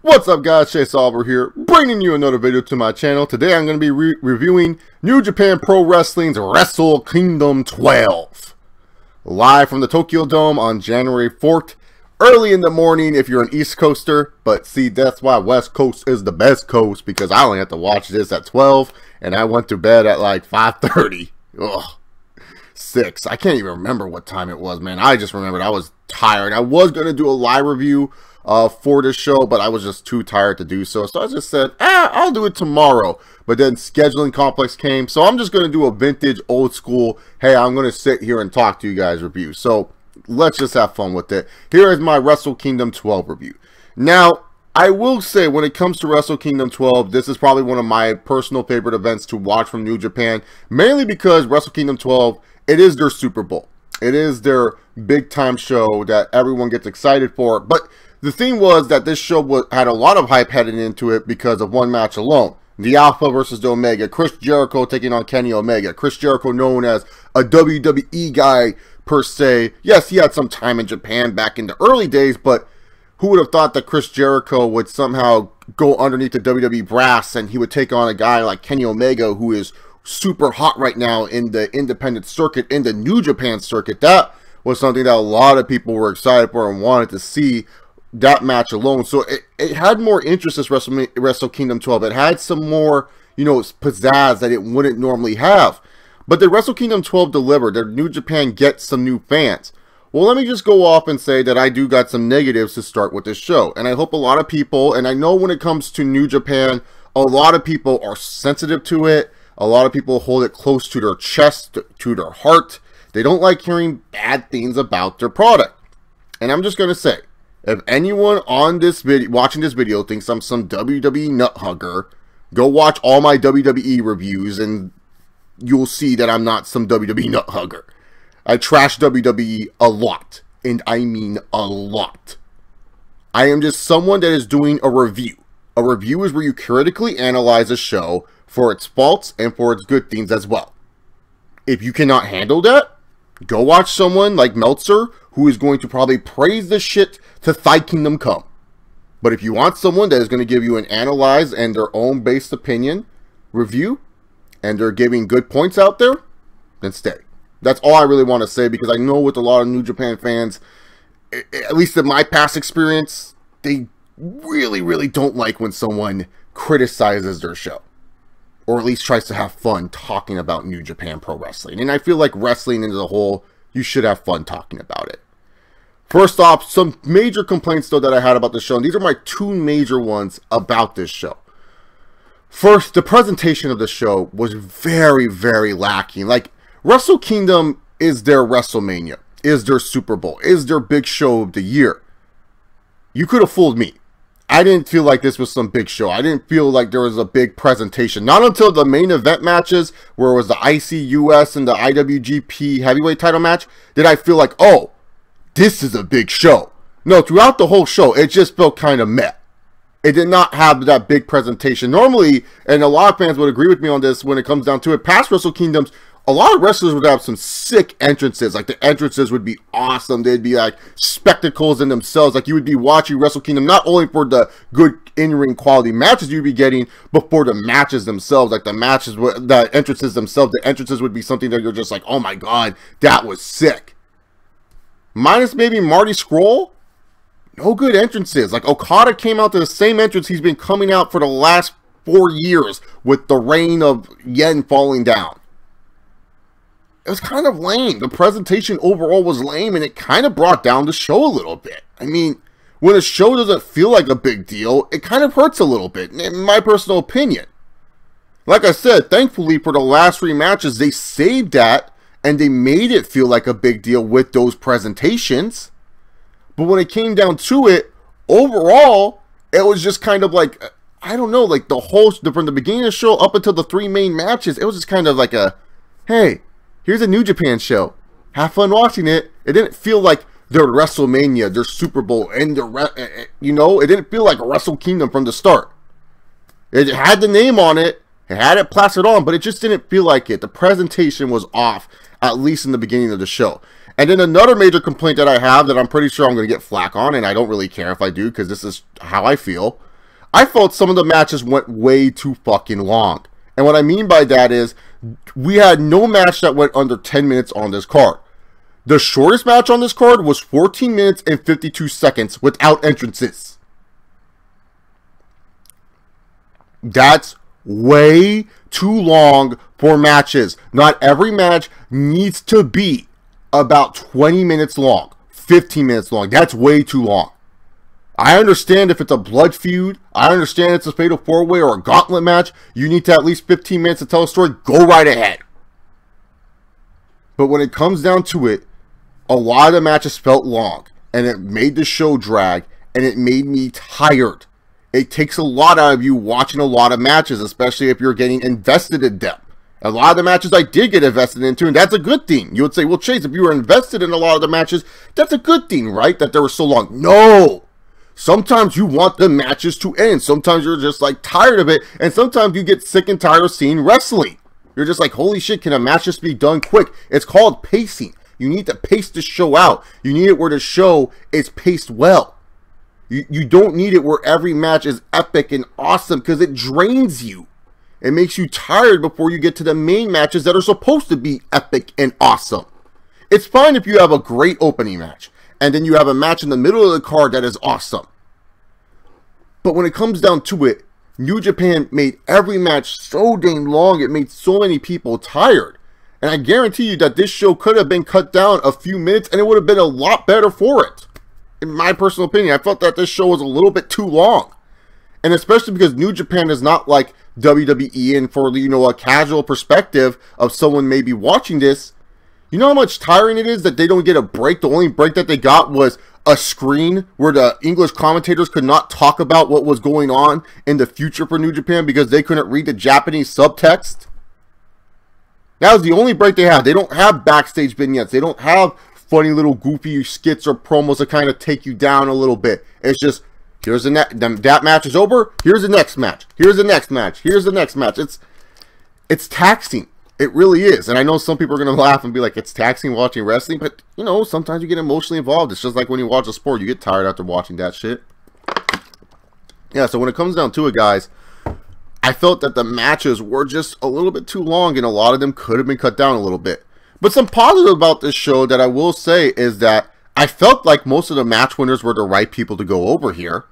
What's up guys, Chase Oliver here, bringing you another video to my channel. Today I'm going to be reviewing New Japan Pro Wrestling's Wrestle Kingdom 12. Live from the Tokyo Dome on January 4th, early in the morning if you're an East Coaster. But see, that's why West Coast is the best coast, because I only have to watch this at 12, and I went to bed at like 5:30. Ugh. 6. I can't even remember what time it was, man. I just remembered I was tired. I was going to do a live review for this show, but I was just too tired to do so. So I just said, I'll do it tomorrow. But then scheduling complex came, so I'm just going to do a vintage, old school, hey, I'm going to sit here and talk to you guys review. So let's just have fun with it. Here is my Wrestle Kingdom 12 review. Now, I will say, when it comes to Wrestle Kingdom 12, this is probably one of my personal favorite events to watch from New Japan, mainly because Wrestle Kingdom 12, it is their Super Bowl. It is their big time show that everyone gets excited for. But the thing was that this show had a lot of hype heading into it because of one match alone. The Alpha versus the Omega. Chris Jericho taking on Kenny Omega. Chris Jericho, known as a WWE guy per se. Yes, he had some time in Japan back in the early days, but who would have thought that Chris Jericho would somehow go underneath the WWE brass and he would take on a guy like Kenny Omega, who is super hot right now in the independent circuit, in the New Japan circuit. That was something that a lot of people were excited for and wanted to see, that match alone. So it had more interest, this Wrestle Kingdom 12. It had some more, you know, pizzazz that it wouldn't normally have. But the Wrestle Kingdom 12 delivered. The New Japan gets some new fans. Well, let me just go off and say that I do got some negatives to start with this show. And I hope a lot of people, and I know when it comes to New Japan, a lot of people are sensitive to it. A lot of people hold it close to their chest, to their heart. They don't like hearing bad things about their product. And I'm just going to say, if anyone on this video, watching this video, thinks I'm some WWE nut hugger, go watch all my WWE reviews and you'll see that I'm not some WWE nut hugger. I trash WWE a lot, and I mean a lot. I am just someone that is doing a review. A review is where you critically analyze a show for its faults and for its good things as well. If you cannot handle that, go watch someone like Meltzer, who is going to probably praise the shit to Thigh Kingdom Come. But if you want someone that is going to give you an analyze and their own based opinion review, and they're giving good points out there, then stay. That's all I really want to say, because I know with a lot of New Japan fans, at least in my past experience, they really don't like when someone criticizes their show, or at least tries to have fun talking about New Japan Pro Wrestling. And I feel like wrestling as a whole, you should have fun talking about it. First off, some major complaints though that I had about the show, and these are my two major ones about this show. First, the presentation of the show was very lacking. Like, Wrestle Kingdom is their WrestleMania, is their Super Bowl, is their big show of the year. You could have fooled me. I didn't feel like this was some big show. I didn't feel like there was a big presentation. Not until the main event matches, where it was the ICUS and the IWGP Heavyweight title match, did I feel like, oh, this is a big show. No, throughout the whole show, it just felt kind of meh. It did not have that big presentation. Normally, and a lot of fans would agree with me on this when it comes down to it, past Wrestle Kingdoms, a lot of wrestlers would have some sick entrances. Like, the entrances would be awesome. They'd be like spectacles in themselves. Like, you would be watching Wrestle Kingdom not only for the good in-ring quality matches you'd be getting, but for the matches themselves. Like, the entrances themselves, the entrances would be something that you're just like, oh my god, that was sick. Minus maybe Marty Scurll, no good entrances. Like, Okada came out to the same entrance he's been coming out for the last 4 years with the reign of Yen falling down. It was kind of lame. The presentation overall was lame, and it kind of brought down the show a little bit. I mean, when a show doesn't feel like a big deal, it kind of hurts a little bit, in my personal opinion. Like I said, thankfully for the last 3 matches, they saved that, and they made it feel like a big deal with those presentations. But when it came down to it, overall, it was just kind of like, I don't know, like the whole, from the beginning of the show up until the 3 main matches, it was just kind of like a, hey, here's a New Japan show. Have fun watching it. It didn't feel like their WrestleMania, their Super Bowl, and you know, it didn't feel like a Wrestle Kingdom from the start. It had the name on it. It had it plastered on, but it just didn't feel like it. The presentation was off, at least in the beginning of the show. And then another major complaint that I have that I'm pretty sure I'm going to get flack on, and I don't really care if I do because this is how I feel. I felt some of the matches went way too fucking long. And what I mean by that is, we had no match that went under 10 minutes on this card. The shortest match on this card was 14 minutes and 52 seconds without entrances. That's way too long for matches. Not every match needs to be about 20 minutes long, 15 minutes long. That's way too long. I understand if it's a blood feud. I understand it's a fatal 4-way or a gauntlet match. You need to at least 15 minutes to tell a story. Go right ahead. But when it comes down to it, a lot of the matches felt long. And it made the show drag. And it made me tired. It takes a lot out of you watching a lot of matches, especially if you're getting invested in them. A lot of the matches I did get invested into, and that's a good thing. You would say, well, Chase, if you were invested in a lot of the matches, that's a good thing, right? That they were so long. No! Sometimes you want the matches to end. Sometimes you're just like tired of it. And sometimes you get sick and tired of seeing wrestling. You're just like, holy shit, can a match just be done quick? It's called pacing. You need to pace the show out. You need it where the show is paced well. You don't need it where every match is epic and awesome, because it drains you. It makes you tired before you get to the main matches that are supposed to be epic and awesome. It's fine if you have a great opening match, and then you have a match in the middle of the card that is awesome. But when it comes down to it, New Japan made every match so dang long, it made so many people tired. And I guarantee you that this show could have been cut down a few minutes, and it would have been a lot better for it. In my personal opinion, I felt that this show was a little bit too long. And especially because New Japan is not like WWE, and for, you know, a casual perspective of someone maybe watching this, you know how much tiring it is that they don't get a break? The only break that they got was a screen where the English commentators could not talk about what was going on in the future for New Japan because they couldn't read the Japanese subtext. That was the only break they had. They don't have backstage vignettes. They don't have funny little goofy skits or promos to kind of take you down a little bit. It's just, here's the that match is over. Here's the next match. Here's the next match. Here's the next match. It's taxing. It really is. And I know some people are going to laugh and be like, it's taxing watching wrestling. But, you know, sometimes you get emotionally involved. It's just like when you watch a sport, you get tired after watching that shit. Yeah, so when it comes down to it, guys, I felt that the matches were just a little bit too long, and a lot of them could have been cut down a little bit. But some positive about this show that I will say is that I felt like most of the match winners were the right people to go over here.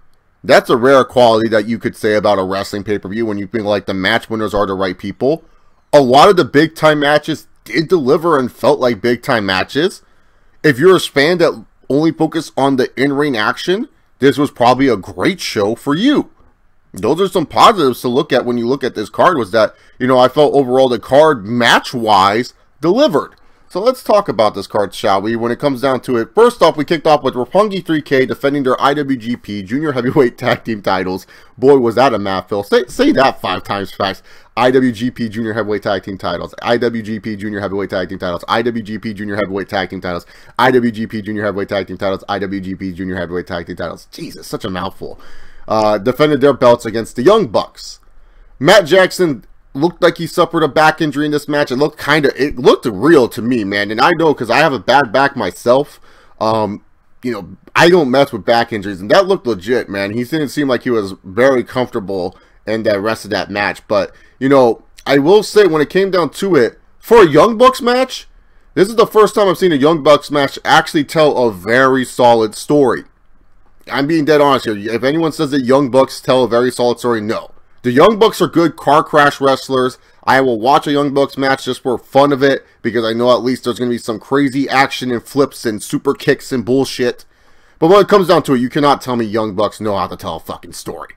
That's a rare quality that you could say about a wrestling pay-per-view, when you feel like the match winners are the right people. A lot of the big-time matches did deliver and felt like big-time matches. If you're a fan that only focused on the in-ring action, this was probably a great show for you. Those are some positives to look at when you look at this card, was that, you know, I felt overall the card match-wise delivered. So let's talk about this card, shall we, when it comes down to it. First off, we kicked off with Roppongi 3K defending their IWGP Junior Heavyweight Tag Team titles. Boy, was that a mouthful. Say that 5 times fast. IWGP Junior Heavyweight Tag Team titles. IWGP Junior Heavyweight Tag Team titles. IWGP Junior Heavyweight Tag Team titles. IWGP Junior Heavyweight Tag Team titles. IWGP Junior Heavyweight Tag Team titles. Jesus, such a mouthful. Defended their belts against the Young Bucks. Matt Jackson looked like he suffered a back injury in this match. It looked real to me, man. And I know, because I have a bad back myself. You know, I don't mess with back injuries, and that looked legit, man. He didn't seem like he was very comfortable in the rest of that match. But, you know, I will say, when it came down to it, for a Young Bucks match, this is the first time I've seen a Young Bucks match actually tell a very solid story. I'm being dead honest here. If anyone says that Young Bucks tell a very solid story, no. The Young Bucks are good car crash wrestlers. I will watch a Young Bucks match just for fun of it, because I know at least there's going to be some crazy action and flips and super kicks and bullshit. But when it comes down to it, you cannot tell me Young Bucks know how to tell a fucking story.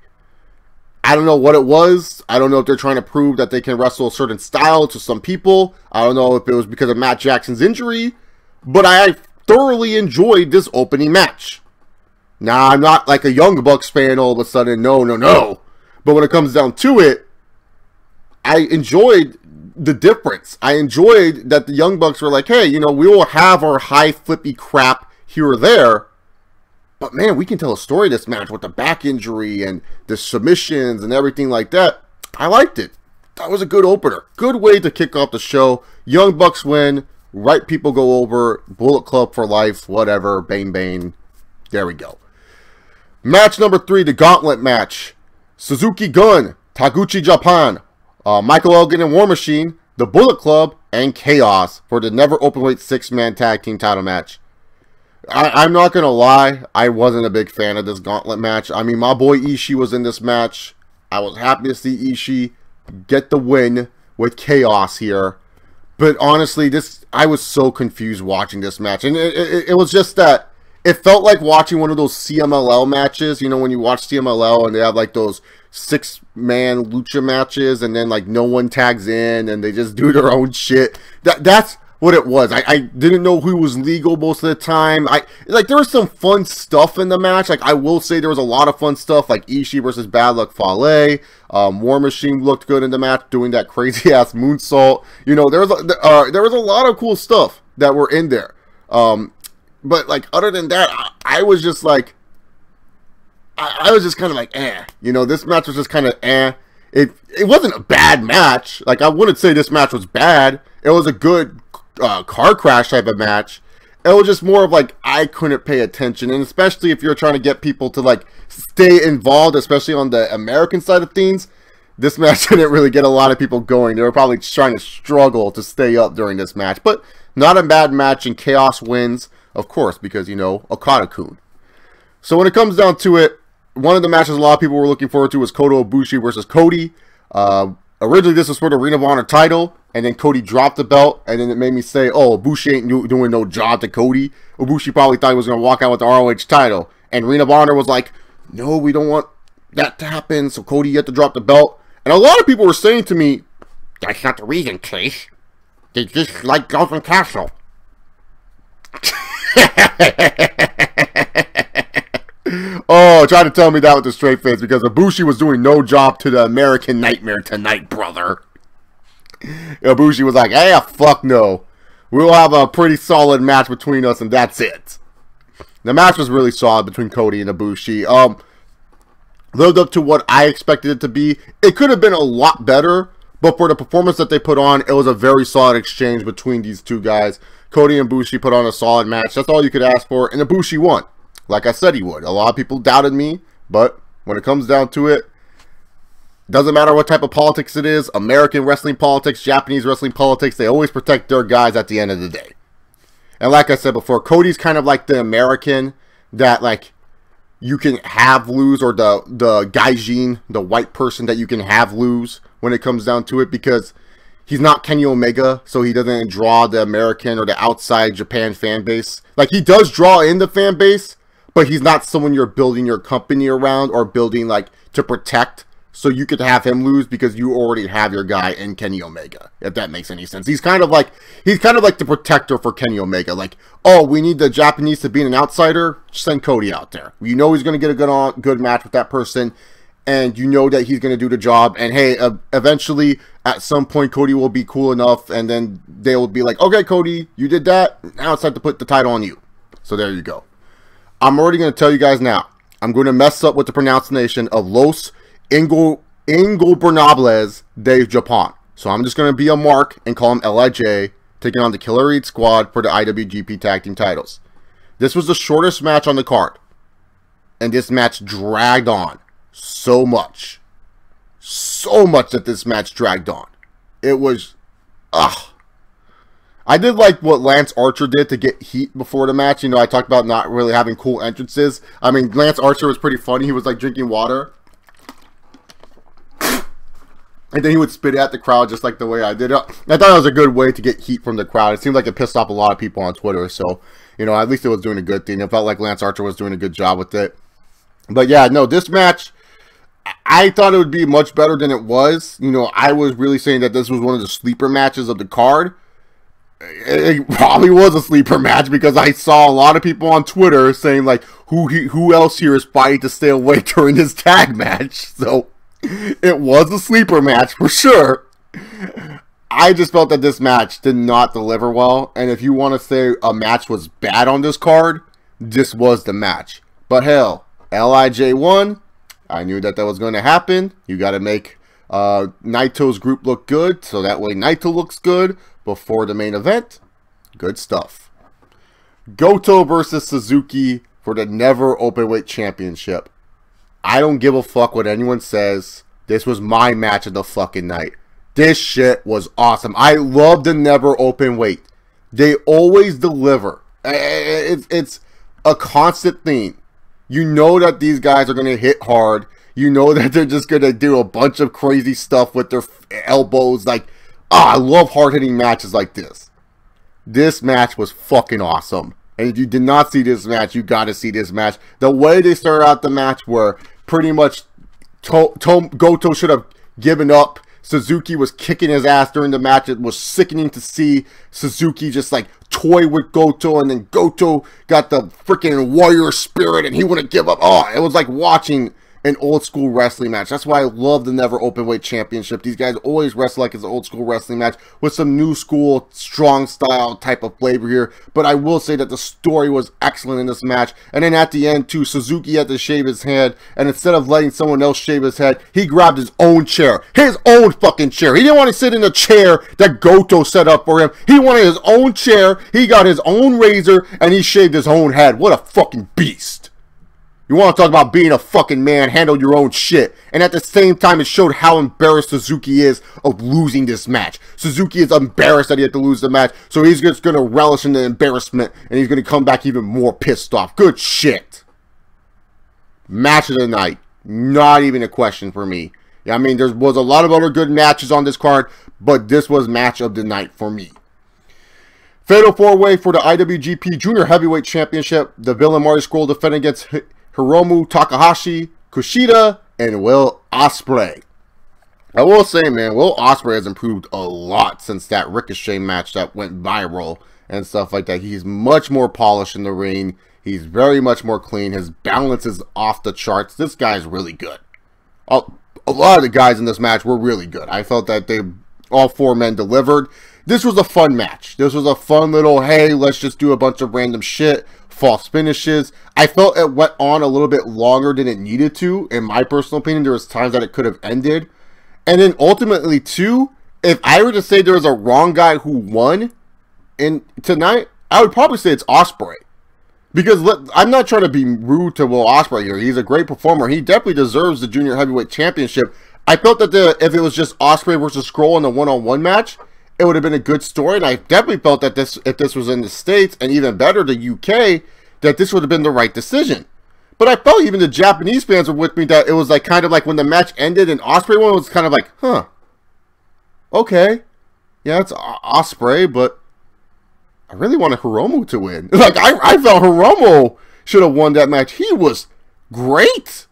I don't know what it was. I don't know if they're trying to prove that they can wrestle a certain style to some people. I don't know if it was because of Matt Jackson's injury. But I thoroughly enjoyed this opening match. Now, I'm not like a Young Bucks fan all of a sudden. No. But when it comes down to it, I enjoyed the difference. I enjoyed that the Young Bucks were like, hey, you know, we will have our high flippy crap here or there, but man, we can tell a story this match with the back injury and the submissions and everything like that. I liked it. That was a good opener. Good way to kick off the show. Young Bucks win. Right people go over. Bullet Club for life. Whatever. Bane. There we go. Match number 3, the Gauntlet match. Suzuki Gun, Taguchi Japan, Michael Elgin and War Machine, the Bullet Club, and Chaos for the Never Openweight 6-man tag team title match. I'm not going to lie, I wasn't a big fan of this Gauntlet match. I mean, my boy Ishii was in this match. I was happy to see Ishii get the win with Chaos here. But honestly, I was so confused watching this match. And it was just that it felt like watching one of those CMLL matches. You know, when you watch CMLL and they have like those 6-man lucha matches and then like no one tags in and they just do their own shit. That's what it was. I didn't know who was legal most of the time. There was some fun stuff in the match. Like, I will say there was a lot of fun stuff, like Ishii versus Bad Luck Fale. War Machine looked good in the match, doing that crazy ass moonsault. You know, there was a lot of cool stuff that were in there. But like, other than that, I was just like, I was just kind of like, eh. You know, this match was just kind of eh. It wasn't a bad match. Like, I wouldn't say this match was bad. It was a good car crash type of match. It was just more of like, I couldn't pay attention. And especially if you're trying to get people to like stay involved, especially on the American side of things, this match didn't really get a lot of people going. They were probably trying to struggle to stay up during this match. But not a bad match, and Chaos wins, of course, because, you know, Okada-kun. So when it comes down to it, one of the matches a lot of people were looking forward to was Gotoh Ibushi versus Cody. Originally, this was for the Ring of Honor title, and then Cody dropped the belt, and then it made me say, oh, Ibushi ain't doing no job to Cody. Ibushi probably thought he was going to walk out with the ROH title, and Ring of Honor was like, no, we don't want that to happen, so Cody, you have to drop the belt. And a lot of people were saying to me, that's not the reason, Chase. They just like Golden Castle. Oh, try to tell me that with a straight face, because Ibushi was doing no job to the American Nightmare tonight, brother. Ibushi was like, hey, fuck no. We'll have a pretty solid match between us, and that's it. The match was really solid between Cody and Ibushi. Lived up to what I expected it to be. It could have been a lot better, but for the performance that they put on, it was a very solid exchange between these two guys. Cody and Ibushi put on a solid match. That's all you could ask for, and Ibushi won. Like I said he would. A lot of people doubted me, but when it comes down to it, doesn't matter what type of politics it is, American wrestling politics, Japanese wrestling politics, they always protect their guys at the end of the day. And like I said before, Cody's kind of like the American that, like, you can have lose, or the gaijin, the white person that you can have lose when it comes down to it, because he's not Kenny Omega, so he doesn't draw the American or the outside Japan fan base. Like, he does draw in the fan base, but he's not someone you're building your company around or building, like, to protect. So you could have him lose because you already have your guy in Kenny Omega, if that makes any sense. He's kind of like the protector for Kenny Omega. Like, oh, we need the Japanese to be an outsider, send Cody out there. You know he's going to get a good match with that person, and you know that he's going to do the job. And hey, eventually, at some point, Cody will be cool enough, and then they will be like, okay, Cody, you did that. Now it's time to put the title on you. So there you go. I'm already going to tell you guys now. I'm going to mess up with the pronunciation of Los Ingobernables de Japan. So I'm just going to be a mark and call him LIJ, taking on the Killer Elite Squad for the IWGP Tag Team titles. This was the shortest match on the card, and this match dragged on so much that this match dragged on. It was, I did like what Lance Archer did to get heat before the match. You know, I talked about not really having cool entrances. I mean, Lance Archer was pretty funny. He was like drinking water, and then he would spit at the crowd just like the way I did. I thought it was a good way to get heat from the crowd. It seemed like it pissed off a lot of people on Twitter. So, you know, at least it was doing a good thing. It felt like Lance Archer was doing a good job with it. But yeah, no, this match, I thought it would be much better than it was. You know, I was really saying that this was one of the sleeper matches of the card. It probably was a sleeper match because I saw a lot of people on Twitter saying, like, who else here is fighting to stay awake during this tag match. So it was a sleeper match for sure. I just felt that this match did not deliver well. And if you want to say a match was bad on this card, this was the match. But hell, LIJ won. I knew that was going to happen. You got to make Naito's group look good, so that way Naito looks good before the main event. Good stuff. Gotoh versus Suzuki for the Never Openweight Championship. I don't give a fuck what anyone says. This was my match of the fucking night. This shit was awesome. I love the never open weight. They always deliver. It's a constant theme. You know that these guys are going to hit hard. You know that they're just going to do a bunch of crazy stuff with their elbows. Like, I love hard-hitting matches like this. This match was fucking awesome. And if you did not see this match, you got to see this match. The way they started out the match where pretty much Gotoh should have given up. Suzuki was kicking his ass during the match. It was sickening to see Suzuki just like toy with Gotoh, and then Gotoh got the freaking warrior spirit and he wouldn't give up. Oh, it was like watching an old school wrestling match. That's why I love the never open weight championship. These guys always wrestle like it's an old school wrestling match with some new school strong style type of flavor here. But I will say that the story was excellent in this match. And then at the end too, Suzuki had to shave his head, and instead of letting someone else shave his head, he grabbed his own chair. His own fucking chair. He didn't want to sit in the chair that Gotoh set up for him. He wanted his own chair. He got his own razor and he shaved his own head. What a fucking beast. You want to talk about being a fucking man, handle your own shit. And at the same time, it showed how embarrassed Suzuki is of losing this match. Suzuki is embarrassed that he had to lose the match, so he's just going to relish in the embarrassment, and he's going to come back even more pissed off. Good shit. Match of the night. Not even a question for me. Yeah, I mean, there was a lot of other good matches on this card, but this was match of the night for me. Fatal 4-way for the IWGP Junior Heavyweight Championship. The Villain Marty Scurll defending against Hiromu Takahashi, Kushida, and Will Ospreay. I will say, man, Will Ospreay has improved a lot since that Ricochet match that went viral and stuff like that. He's much more polished in the ring. He's very much more clean. His balance is off the charts. This guy's really good. A lot of the guys in this match were really good. I felt that all four men delivered. This was a fun match. This was a fun little, hey, let's just do a bunch of random shit. False finishes. I felt it went on a little bit longer than it needed to. In my personal opinion, there was times that it could have ended. And then ultimately, too, if I were to say there was a wrong guy who won tonight, I would probably say it's Ospreay. Because I'm not trying to be rude to Will Ospreay here. He's a great performer. He definitely deserves the Junior Heavyweight Championship. I felt that if it was just Ospreay versus Scurll in the one-on-one match, it would have been a good story, and I definitely felt that if this was in the States, and even better, the UK, that this would have been the right decision. But I felt even the Japanese fans were with me that it was like kind of like when the match ended and Ospreay won, it was kind of like, huh, okay, yeah, it's Ospreay, but I really wanted Hiromu to win. Like, I felt Hiromu should have won that match. He was great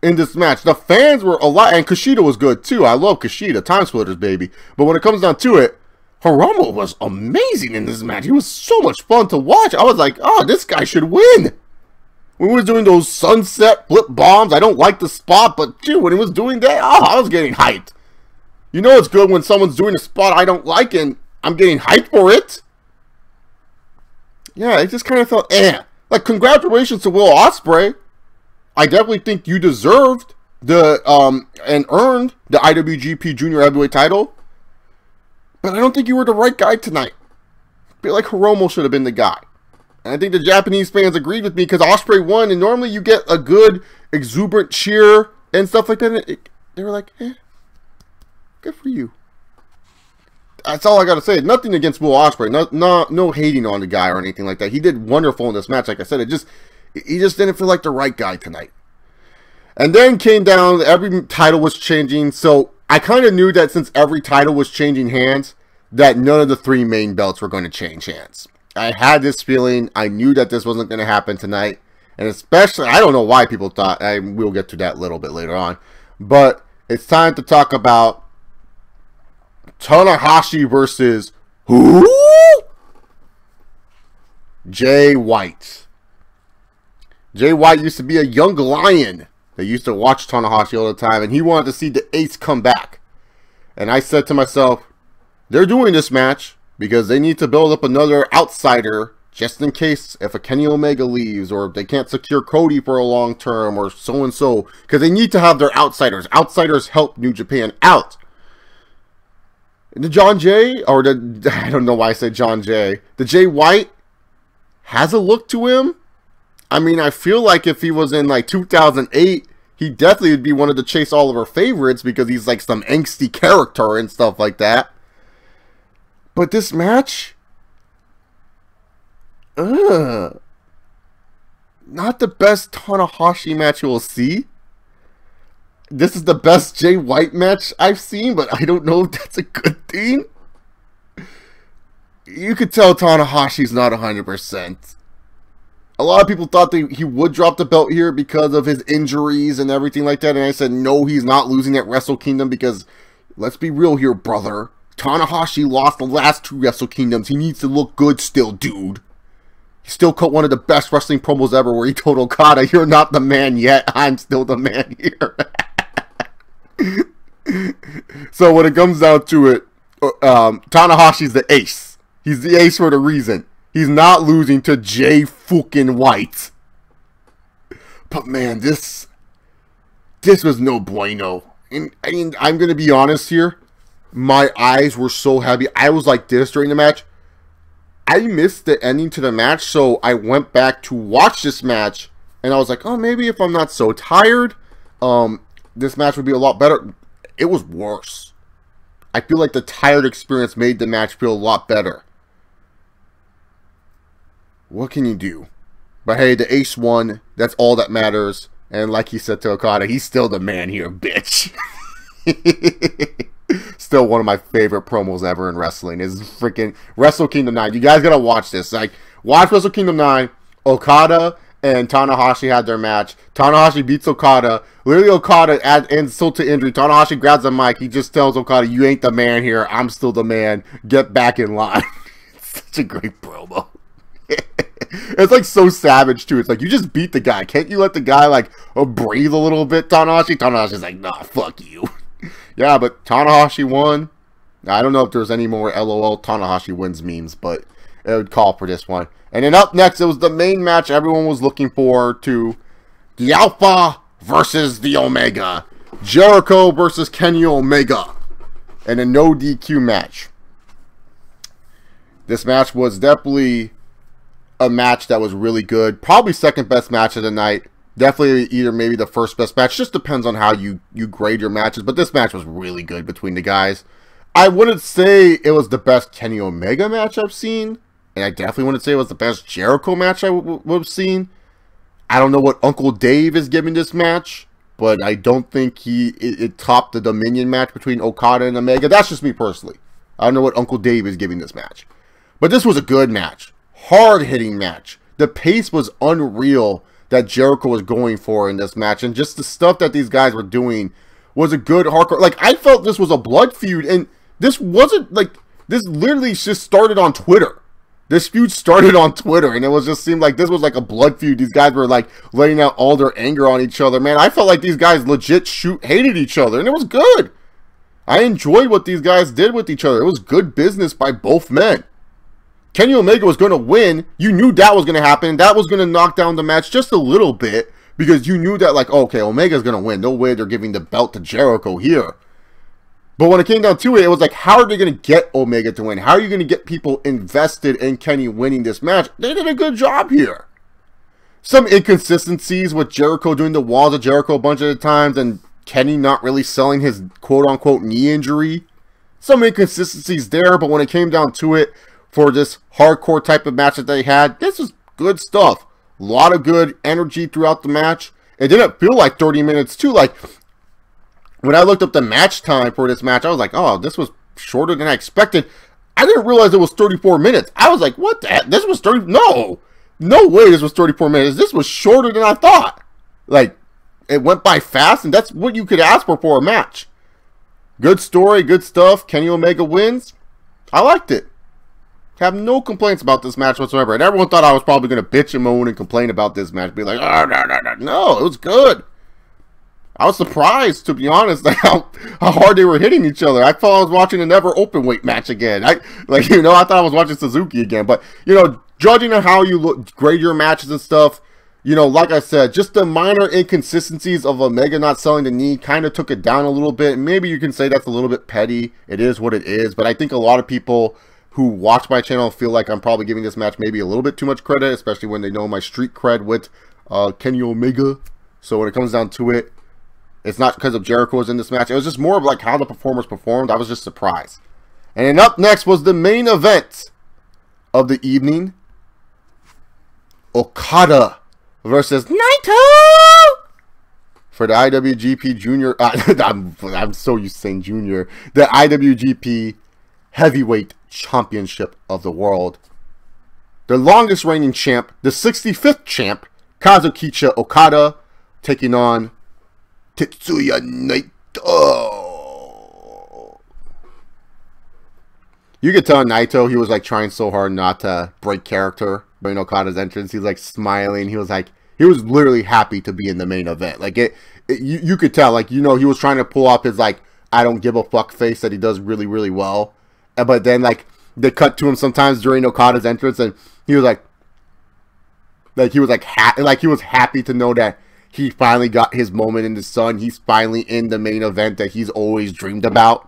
in this match. The fans were a lot, and Kushida was good too. I love Kushida, Time Splitters, baby. But when it comes down to it, Hiromu was amazing in this match. He was so much fun to watch. I was like, oh, this guy should win. When he was doing those sunset flip bombs, I don't like the spot, but dude, when he was doing that, oh, I was getting hyped. You know it's good when someone's doing a spot I don't like and I'm getting hyped for it. Yeah, I just kind of felt, like, congratulations to Will Ospreay. I definitely think you deserved and earned the IWGP Junior Heavyweight title. But I don't think you were the right guy tonight. I feel like Hiromu should have been the guy. And I think the Japanese fans agreed with me because Ospreay won, and normally you get a good, exuberant cheer and stuff like that. And they were like, good for you. That's all I got to say. Nothing against Will Ospreay. No hating on the guy or anything like that. He did wonderful in this match. Like I said, he just didn't feel like the right guy tonight. And then came down, every title was changing, so I kind of knew that since every title was changing hands, that none of the three main belts were going to change hands. I had this feeling. I knew that this wasn't going to happen tonight. And especially, I don't know why people thought, we'll get to that a little bit later on. But it's time to talk about Tanahashi versus who? Jay White. Jay White used to be a young lion that used to watch Tanahashi all the time, and he wanted to see the ace come back. And I said to myself, they're doing this match because they need to build up another outsider just in case if a Kenny Omega leaves or if they can't secure Cody for a long term or so-and-so, because they need to have their outsiders. Outsiders help New Japan out. The John Jay, or I don't know why I said John Jay, the Jay White has a look to him. I mean, I feel like if he was in like 2008, he definitely would be one of the Chase Oliver favorites because he's like some angsty character and stuff like that. But this match, not the best Tanahashi match you will see. This is the best Jay White match I've seen, but I don't know if that's a good thing. You could tell Tanahashi's not 100%. A lot of people thought that he would drop the belt here because of his injuries and everything like that. And I said, no, he's not losing at Wrestle Kingdom because, let's be real here, brother. Tanahashi lost the last 2 Wrestle Kingdoms. He needs to look good still, dude. He still cut one of the best wrestling promos ever where he told Okada, you're not the man yet. I'm still the man here. So when it comes down to it, Tanahashi's the ace. He's the ace for the reason. He's not losing to Jay fucking White. But man, this was no bueno. And I mean, I'm going to be honest here. My eyes were so heavy. I was like this during the match. I missed the ending to the match, so I went back to watch this match. And I was like, oh, maybe if I'm not so tired, this match would be a lot better. It was worse. I feel like the tired experience made the match feel a lot better. What can you do? But hey, the ace won. That's all that matters. And like he said to Okada, he's still the man here, bitch. Still one of my favorite promos ever in wrestling is freaking Wrestle Kingdom 9. You guys gotta watch this. Like, watch Wrestle Kingdom 9. Okada and Tanahashi had their match. Tanahashi beats Okada. Literally, Okada adds insult to injury. Tanahashi grabs the mic. He just tells Okada, you ain't the man here. I'm still the man. Get back in line. It's such a great promo. It's like so savage too. It's like, you just beat the guy. Can't you let the guy like breathe a little bit, Tanahashi? Tanahashi's like, nah, fuck you. Yeah, but Tanahashi won. I don't know if there's any more LOL Tanahashi wins memes, but it would call for this one. And then up next, it was the main match everyone was looking forward to. The Alpha versus the Omega. Jericho versus Kenny Omega. And a no DQ match. This match was definitely a match that was really good. Probably second best match of the night. Definitely either maybe the first best match. Just depends on how you grade your matches. But this match was really good between the guys. I wouldn't say it was the best Kenny Omega match I've seen. And I definitely wouldn't say it was the best Jericho match I would have seen. I don't know what Uncle Dave is giving this match. But I don't think it topped the Dominion match between Okada and Omega. That's just me personally. I don't know what Uncle Dave is giving this match. But this was a good match. Hard-hitting match. The pace was unreal that Jericho was going for in this match. And just the stuff that these guys were doing was a good hardcore. Like, I felt this was a blood feud. And this wasn't, like, this literally just started on Twitter. This feud started on Twitter. And it was just seemed like this was like a blood feud. These guys were, like, letting out all their anger on each other. Man, I felt like these guys legit hated each other. And it was good. I enjoyed what these guys did with each other. It was good business by both men. Kenny Omega was going to win. You knew that was going to happen. That was going to knock down the match just a little bit because you knew that, like, okay, Omega's going to win. No way they're giving the belt to Jericho here. But when it came down to it, it was like, how are they going to get Omega to win? How are you going to get people invested in Kenny winning this match? They did a good job here. Some inconsistencies with Jericho doing the walls of Jericho a bunch of the times and Kenny not really selling his quote-unquote knee injury. Some inconsistencies there, but when it came down to it, for this hardcore type of match that they had, this was good stuff. A lot of good energy throughout the match. It didn't feel like 30 minutes too. Like, when I looked up the match time for this match, I was like, oh, this was shorter than I expected. I didn't realize it was 34 minutes. I was like, what the heck? This was 30... No way this was 34 minutes. This was shorter than I thought. Like, it went by fast, and that's what you could ask for a match. Good story, good stuff. Kenny Omega wins. I liked it. Have no complaints about this match whatsoever. And everyone thought I was probably going to bitch and moan and complain about this match. Be like, oh, no. No, it was good. I was surprised, to be honest, like how hard they were hitting each other. I thought I was watching a never open weight match again. I thought I was watching Suzuki again. But, judging on how you grade your matches and stuff, like I said, just the minor inconsistencies of Omega not selling the knee kind of took it down a little bit. Maybe you can say that's a little bit petty. It is what it is. But I think a lot of people who watch my channel feel like I'm probably giving this match maybe a little bit too much credit, especially when they know my street cred with Kenny Omega. So when it comes down to it, It's not because of Jericho was in this match. It was just more of like how the performers performed. I was just surprised. And then up next was the main event of the evening. Okada versus Naito for the IWGP Junior. I'm so used to saying Junior. The IWGP Heavyweight Championship of the world. The longest reigning champ, the 65th champ, Kazuchika Okada, taking on Tetsuya Naito. You could tell Naito, he was like trying so hard not to break character during Okada's entrance. He was like smiling. He was literally happy to be in the main event. Like you could tell, like, you know, he was trying to pull off his like I don't give a fuck face that he does really, really well. But then like they cut to him sometimes during Okada's entrance, and he was he was happy to know that he finally got his moment in the sun. He's finally in the main event that he's always dreamed about.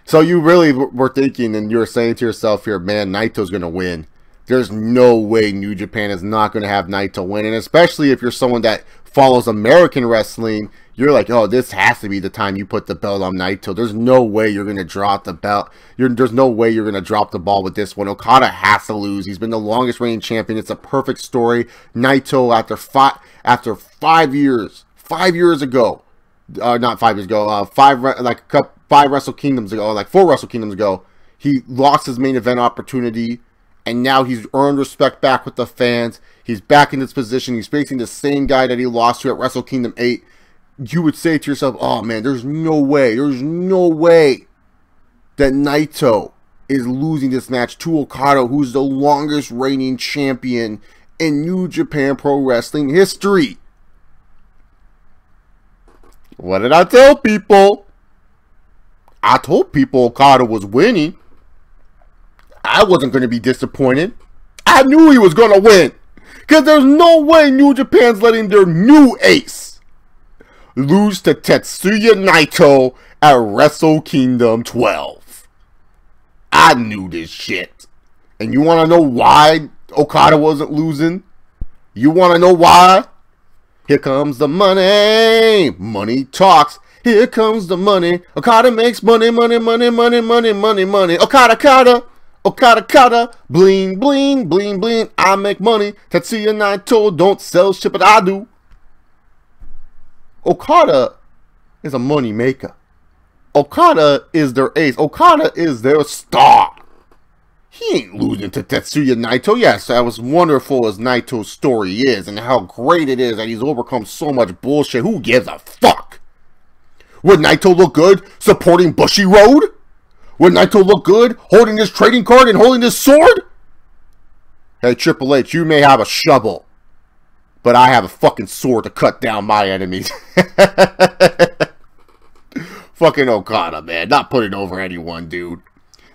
So you really were thinking, and you were saying to yourself here, man, Naito's going to win. There's no way New Japan is not going to have Naito win. And especially if you're someone that follows American wrestling, you're like, oh, this has to be the time you put the belt on Naito. There's no way you're going to drop the belt. There's no way you're going to drop the ball with this one. Okada has to lose. He's been the longest reigning champion. It's a perfect story. Naito, after 5 years, 5 years ago, not 5 years ago, 5 Wrestle Kingdoms ago, like 4 Wrestle Kingdoms ago, he lost his main event opportunity, and now he's earned respect back with the fans. He's back in this position. He's facing the same guy that he lost to at Wrestle Kingdom 8. You would say to yourself, oh man, there's no way that Naito is losing this match to Okada, who's the longest reigning champion in New Japan Pro Wrestling history. What did I tell people? I told people Okada was winning. I wasn't going to be disappointed. I knew he was going to win. Because there's no way New Japan's letting their new ace lose to Tetsuya Naito at Wrestle Kingdom 12. I knew this shit. And you want to know why Okada wasn't losing? You want to know why? Here comes the money. Money talks. Here comes the money. Okada makes money, money, money, money, money, money, money. Okada, bling, bling, bling, bling. I make money. Tetsuya Naito don't sell shit, but I do. Okada is a money maker. Okada is their ace. Okada is their star. He ain't losing to Tetsuya Naito. Yes, as wonderful as Naito's story is and how great it is that he's overcome so much bullshit. Who gives a fuck? Would Naito look good supporting Bushi Road? Would Naito look good holding this trading card and holding this sword? Hey, Triple H, you may have a shovel, but I have a fucking sword to cut down my enemies. Fucking Okada, man. Not putting over anyone, dude.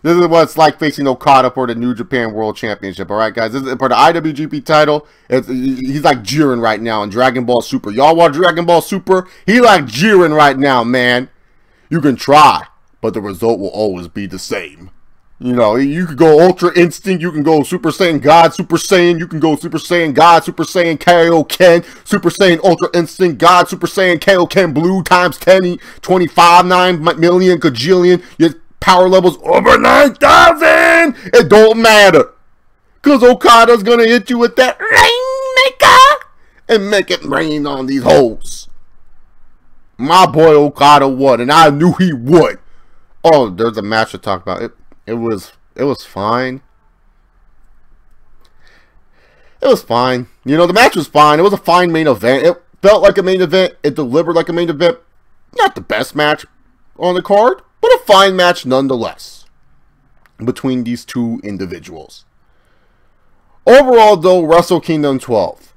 This is what it's like facing Okada for the New Japan World Championship, alright, guys? This is for the IWGP title. He's like Jiren right now in Dragon Ball Super. Y'all watch Dragon Ball Super? He like Jiren right now, man. You can try, but the result will always be the same. You know, you could go Ultra Instinct, you can go Super Saiyan God, Super Saiyan, you can go Super Saiyan God, Super Saiyan Kaioken, Super Saiyan Ultra Instinct God, Super Saiyan Kaioken Blue times 10, 25, 9 million, gajillion. Your power levels over 9,000. It don't matter. Because Okada's going to hit you with that Rainmaker and make it rain on these hoes. My boy Okada won, and I knew he would. Oh, there's a match to talk about. It was fine. It was fine. You know, the match was fine. It was a fine main event. It felt like a main event. It delivered like a main event. Not the best match on the card, but a fine match nonetheless between these two individuals. Overall, though, Wrestle Kingdom 12.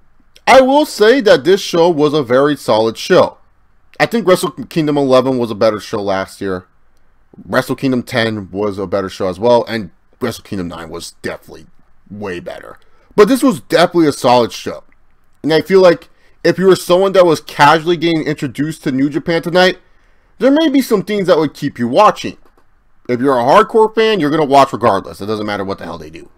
I will say that this show was a very solid show. I think Wrestle Kingdom 11 was a better show last year. Wrestle Kingdom 10 was a better show as well, and Wrestle Kingdom 9 was definitely way better. But this was definitely a solid show. And I feel like if you were someone that was casually getting introduced to New Japan tonight, there may be some things that would keep you watching. If you're a hardcore fan, you're going to watch regardless. It doesn't matter what the hell they do.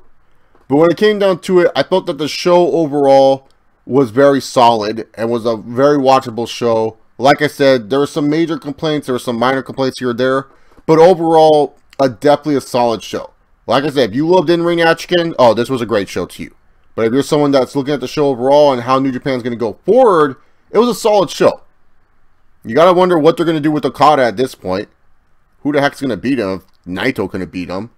But when it came down to it, I felt that the show overall was very solid and was a very watchable show. Like I said, there were some major complaints, there were some minor complaints here or there, but overall, definitely a solid show. Like I said, if you loved in-ring action, oh, this was a great show to you. But if you're someone that's looking at the show overall and how New Japan's going to go forward, it was a solid show. You got to wonder what they're going to do with Okada at this point. Who the heck's going to beat him if Naito couldn't beat him?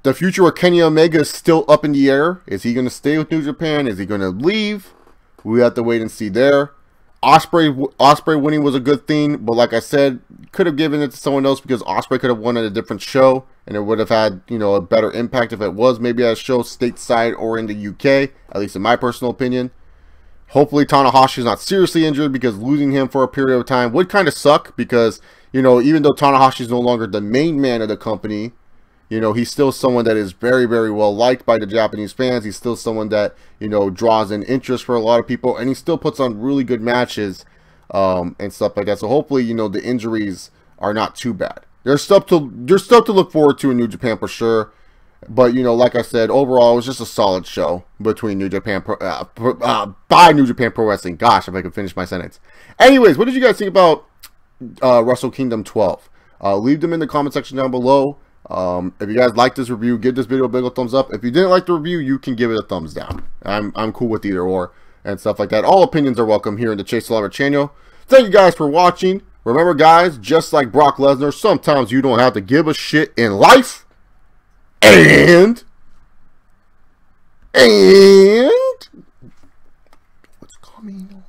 The future of Kenny Omega is still up in the air. Is he going to stay with New Japan? Is he going to leave? We have to wait and see there. Ospreay winning was a good thing, but like I said, could have given it to someone else because Ospreay could have won at a different show, and it would have had, you know, a better impact if it was maybe at a show stateside or in the UK, at least in my personal opinion. Hopefully Tanahashi is not seriously injured, because losing him for a period of time would kind of suck, because, you know, even though Tanahashi is no longer the main man of the company, you know, he's still someone that is very, very well liked by the Japanese fans. He's still someone that, you know, draws in interest for a lot of people, and he still puts on really good matches and stuff like that. So hopefully, you know, the injuries are not too bad. There's stuff to look forward to in New Japan for sure. But, you know, like I said, overall, it was just a solid show between New Japan by New Japan Pro Wrestling. Gosh, if I could finish my sentence. Anyways, what did you guys think about Wrestle Kingdom 12? Leave them in the comment section down below. If you guys like this review, give this video a big old thumbs up. If you didn't like the review, you can give it a thumbs down. I'm cool with either or and stuff like that. All opinions are welcome here in the Chase Lover channel. Thank you guys for watching. Remember, guys, just like Brock Lesnar, sometimes you don't have to give a shit in life. And what's coming?